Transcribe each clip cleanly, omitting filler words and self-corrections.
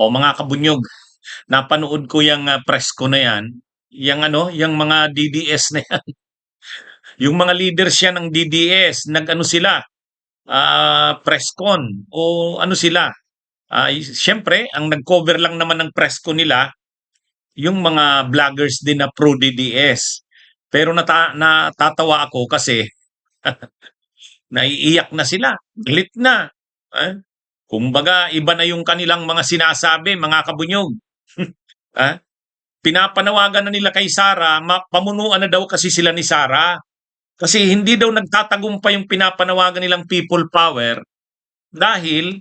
O mga kabunyog, napanood ko yung presko na yan. Yung ano, yung mga DDS na yan. Yung mga leaders yan ng DDS, nag-ano sila, presscon o ano sila. Siyempre, ang nag-cover lang naman ng presko nila, yung mga vloggers din na pro-DDS. Pero natatawa ako kasi naiiyak na sila, galit na. Eh? Kumbaga, iba na yung kanilang mga sinasabi, mga kabunyog. Ah, Pinapanawagan na nila kay Sara, pamunuan na daw kasi sila ni Sara. Kasi hindi daw nagtatagumpay yung pinapanawagan nilang people power dahil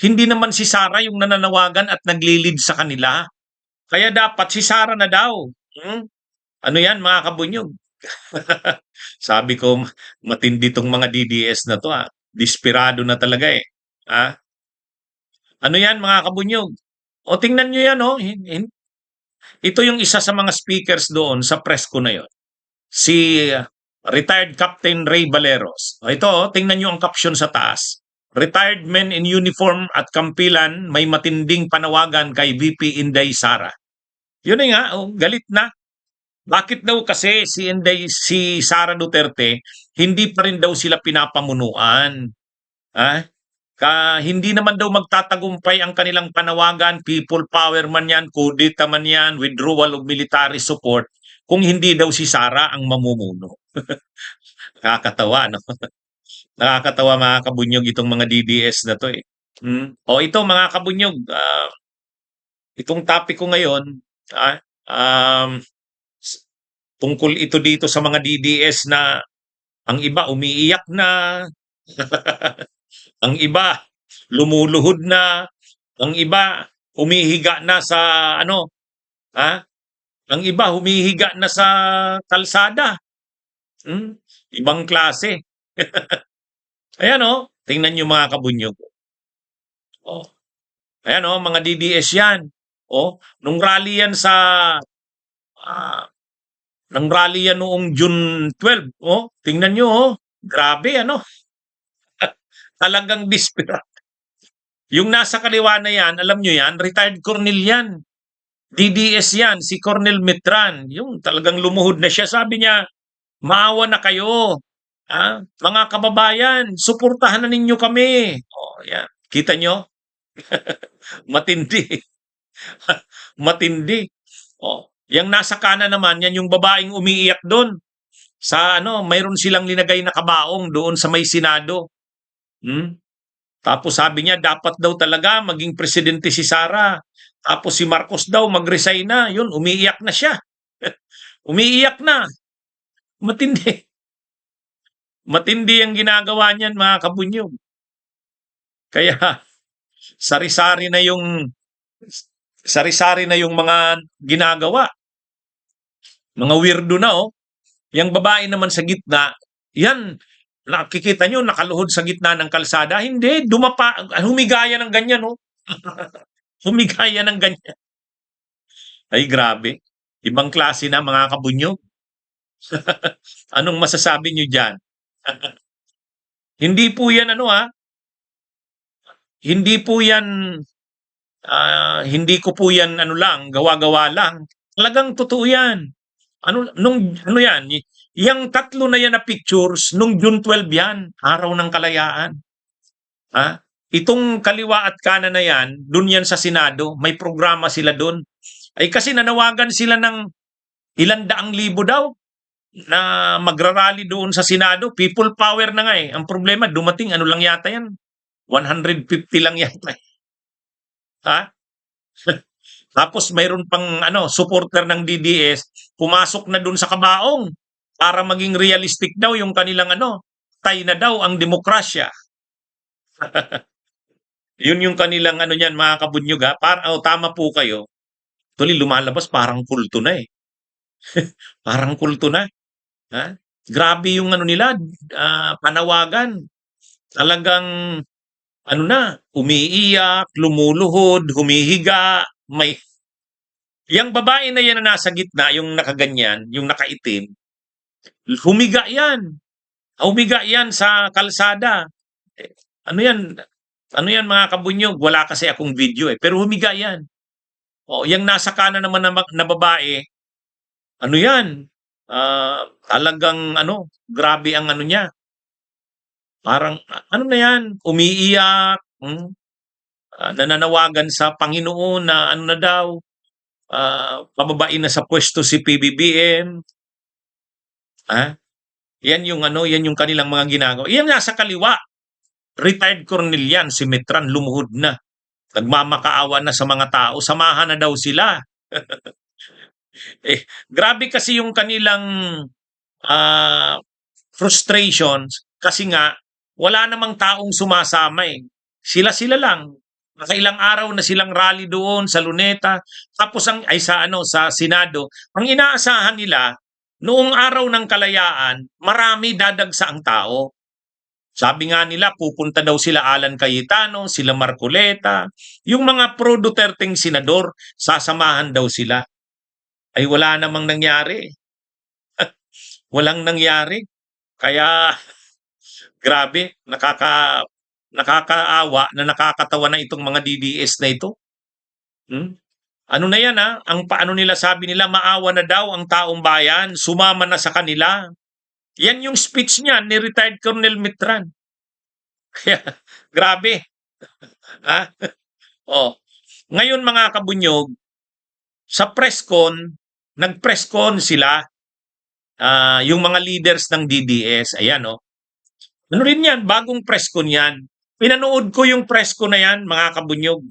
hindi naman si Sara yung nananawagan at nagli-lead sa kanila. Kaya dapat si Sara na daw. Hmm? Ano yan mga kabunyog? Sabi ko, matindi tong mga DDS na to. Desperado na talaga eh. Ah, Ano yan mga kabunyog? O tingnan nyo yan oh. Ito yung isa sa mga speakers doon sa press ko na yon. Si retired Captain Ray Valeros. Ito oh, tingnan nyo ang caption sa taas. Retired men in uniform at kampilan may matinding panawagan kay VP Inday Sara. Yun nga, oh, galit na. Bakit daw kasi si Sara Duterte hindi pa rin daw sila pinapamunuan? Ah? Hindi naman daw magtatagumpay ang kanilang panawagan, people power man yan, kudeta man yan, withdrawal of military support, kung hindi daw si Sara ang mamumuno. Nakakatawa, no? Nakakatawa mga kabunyog itong mga DDS na to eh. O ito mga kabunyog, itong topic ko ngayon, ah, um, tungkol ito dito sa mga DDS na ang iba umiiyak na, ang iba lumuluhod na, ang iba humihiga na sa ano, ha? Ang iba humihiga na sa kalsada. Hmm? Ibang klase. Ayan oh, tingnan niyo mga kabunyog. Oh. Ayan oh, mga DDS 'yan. Oh, nung rally yan sa ah, nung rally yan noong June 12, oh, tingnan niyo oh. Grabe ano. Talagang desperate. Yung nasa kaliwa na yan, alam nyo yan, retired colonel yan. DDS yan, si Colonel Mitran. Yung talagang lumuhod na siya. Sabi niya, maawa na kayo. Mga kababayan, suportahan na ninyo kami. Oh, yan. Kita nyo? Matindi. Matindi. Oh, yung nasa kanan naman, yan yung babaeng umiiyak doon. Sa ano, mayroon silang linagay na kabaong doon sa may Senado. Hmm? Tapos sabi niya, dapat daw talaga maging presidente si Sara. Tapos si Marcos daw mag-resign na. Yun, umiiyak na siya. Umiiyak na. Matindi. Matindi ang ginagawa niyan mga kabunyog. Kaya sari-sari na yung mga ginagawa. Mga weirdo na oh. Yang babae naman sa gitna, yan, nakikita nyo, nakaluhod sa gitna ng kalsada. Hindi, humigaya ng ganyan oh. Humigaya ng ganyan. Ay grabe. Ibang klase na mga kabunyog. Anong masasabi nyo dyan? Hindi po yan ano hindi po yan, hindi ko po yan ano lang, gawa-gawa lang. Talagang totoo yan. Ano yan? Yang tatlo na yan na pictures, nung June 12 yan, araw ng kalayaan. Itong kaliwa at kanan na yan, dun yan sa Senado, may programa sila dun. Ay kasi nanawagan sila ng ilang daang libo daw na magrarally doon sa Senado. People power na nga eh. Ang problema, dumating, ano lang yata yan? 150 lang yata. Ha? Tapos mayroon pang supporter ng DDS, pumasok na doon sa kabaong para maging realistic daw yung kanilang tay na daw ang demokrasya. Yun yung kanilang niyan mga kabunyog ha. Tama po kayo. Tuloy lumalabas parang kulto na eh. Parang kulto na. Ha? Grabe yung nila, panawagan. Talagang umiiyak, lumuluhod, humihiga, yang babae na yan na nasa gitna, yung nakaganyan, yung nakaitim, humiga yan. Humiga yan sa kalsada. Ano yan? Ano yan mga kabunyog, wala kasi akong video eh, pero humiga yan. O, yung nasa kanan naman na babae, ano yan, talagang ano, grabe ang ano niya. Parang, ano na yan, umiiyak, nananawagan sa Panginoon na ano na daw, pababain na sa pwesto si PBBM. Ah, yan yung ano, yan yung kanilang mga ginagawa. Yan nasa kaliwa, retired colonel yan, si Metran, lumuhod na. Nagmamakaawa na sa mga tao, samahan na daw sila. Grabe kasi yung kanilang ah, frustrations kasi nga wala namang taong sumasama eh. Sila-sila lang. Nakailang araw na silang rally doon sa Luneta, tapos sa ano sa Senado. Ang inaasahan nila noong araw ng kalayaan, marami dadagsa ang tao. Sabi nga nila, pupunta daw sila Alan Cayetano, sila Marcoleta, yung mga pro-Duterteng senador, sasamahan daw sila. Ay wala namang nangyari. Walang nangyari. Kaya grabe, nakakaawa na nakakatawa na itong mga DDS na ito. Ano na yan ang paano nila sabi nila maawa na daw ang taong bayan, sumama na sa kanila. Yan yung speech niya ni retired Colonel Mitran. Kaya grabe. Ha? Oh. Ngayon mga kabunyog, sa presscon, nag-presscon sila yung mga leaders ng DDS. Ayan Ano rin yan, bagong presscon yan. Pinanood ko yung presscon na yan, mga kabunyog.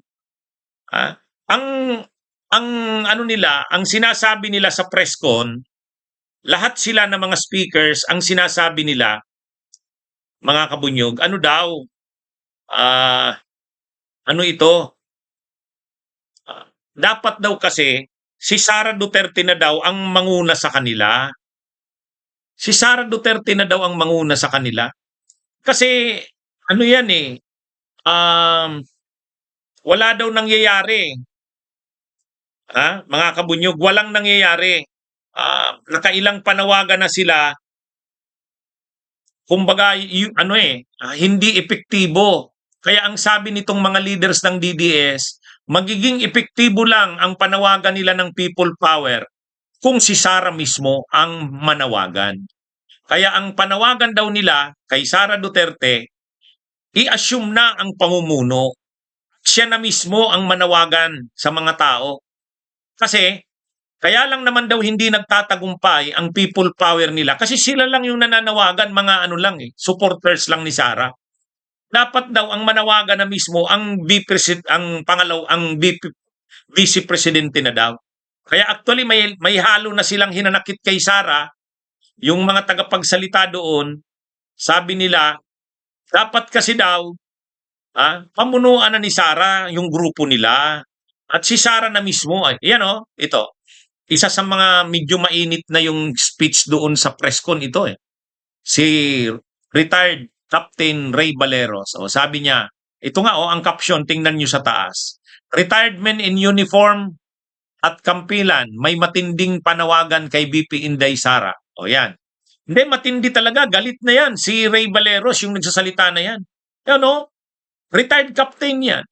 Ang ang ano nila, ang sinasabi nila sa presscon, lahat sila ng mga speakers, ang sinasabi nila, mga kabunyog, ano daw, ano ito, dapat daw kasi, si Sara Duterte na daw ang manguna sa kanila. Si Sara Duterte na daw ang manguna sa kanila. Kasi, ano yan wala daw nangyayari. Mga kabunyog, walang nangyayari. Nakailang panawagan na sila, kumbaga, hindi epektibo. Kaya ang sabi nitong mga leaders ng DDS, magiging epektibo lang ang panawagan nila ng people power kung si Sara mismo ang manawagan. Kaya ang panawagan daw nila kay Sara Duterte, i-assume na ang pamumuno. Siya na mismo ang manawagan sa mga tao. Kasi, kaya lang naman daw hindi nagtatagumpay ang people power nila kasi sila lang yung nananawagan, mga ano lang supporters lang ni Sara. Dapat daw ang manawagan na mismo ang vice presidente na daw. Kaya actually may halo na silang hinanakit kay Sara, yung mga tagapagsalita doon, sabi nila dapat kasi daw pamunuan na ni Sara yung grupo nila. At si Sara na mismo, yan ito. Isa sa mga medyo mainit na yung speech doon sa presscon ito Si retired Captain Ray Baleros. Sabi niya, ito nga ang caption, tingnan niyo sa taas. Retired men in uniform at kampilan, may matinding panawagan kay BP Inday Sara. Yan. Hindi, matindi talaga. Galit na yan. Si Ray Baleros, yung nagsasalita na yan. Retired captain yan.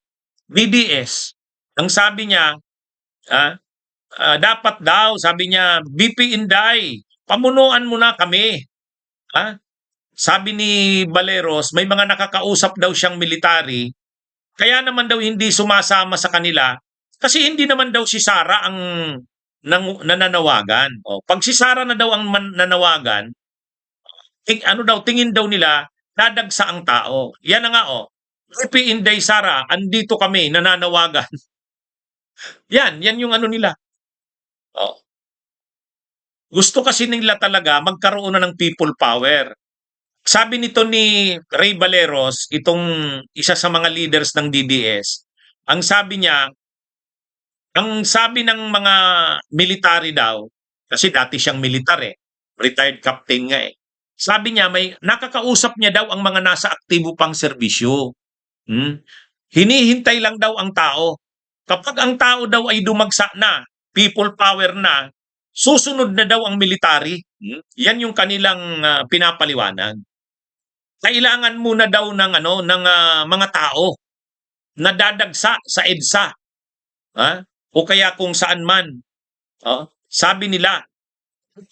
DDS. Ang sabi niya, dapat daw, sabi niya, BP Inday, pamunuan mo na kami. Sabi ni Baleros, may mga nakakausap daw siyang military, kaya naman daw hindi sumasama sa kanila, kasi hindi naman daw si Sara ang nananawagan. Pag si Sara na daw ang nanawagan, tingin daw nila, dadagsa ang tao. Yan na nga BP Inday Sara, andito kami, nananawagan. yan yung ano nila. Gusto kasi nila talaga magkaroon na ng people power. Sabi nito ni Ray Baleros, itong isa sa mga leaders ng DDS, ang sabi ng mga military daw, kasi dati siyang militar retired captain nga Sabi niya, may nakakausap niya daw ang mga nasa aktibo pang serbisyo. Hinihintay lang daw ang tao. Kapag ang tao daw ay dumagsa na, people power na, susunod na daw ang military. Yan yung kanilang pinapaliwanag. Kailangan muna daw ng mga tao nadadagsa sa EDSA, o kaya kung saan man. Sabi nila,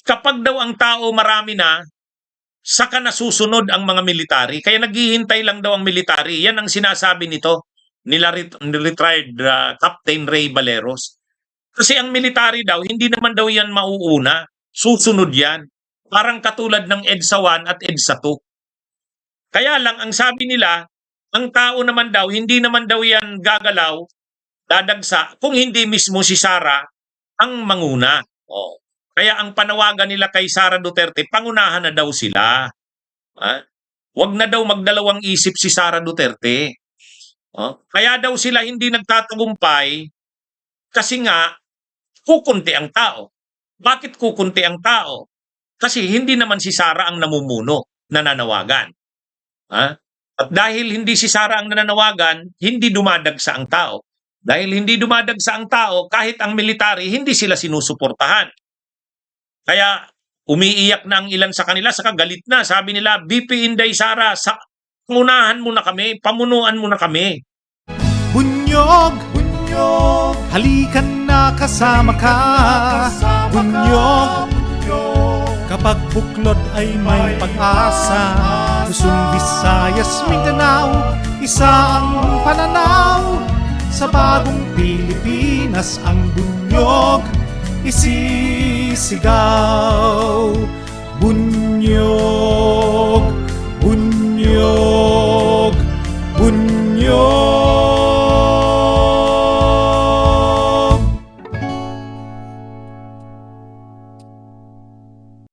kapag daw ang tao marami na, saka nasusunod ang mga military. Kaya naghihintay lang daw ang military. Yan ang sinasabi nito nila retired Captain Ray Baleros. Kasi ang military daw, hindi naman daw yan mauuna. Susunod yan. Parang katulad ng EDSA 1 at EDSA 2. Kaya lang, ang sabi nila, ang tao naman daw, hindi naman daw yan gagalaw, dadagsa, kung hindi mismo si Sara ang manguna. Kaya ang panawagan nila kay Sara Duterte, pangunahan na daw sila. Huwag na daw magdalawang isip si Sara Duterte. Kaya daw sila hindi nagtatagumpay kasi nga kukunti ang tao. Bakit kukunti ang tao? Kasi hindi naman si Sara ang namumuno, nananawagan. At dahil hindi si Sara ang nananawagan, hindi dumadagsa ang tao. Dahil hindi dumadagsa ang tao, kahit ang military, hindi sila sinusuportahan. Kaya umiiyak na ang ilan sa kanila, saka galit na. Sabi nila, BP Inday Sara, pangunahan mo na kami, pamunuan mo na kami. Bunyog, bunyog, halikan na kasama ka. Bunyog, kapag buklod ay may pag-asa. Luzon, Visayas, Mindanao, isa ang pananaw. Sa bagong Pilipinas ang bunyog isisigaw. Bunyog.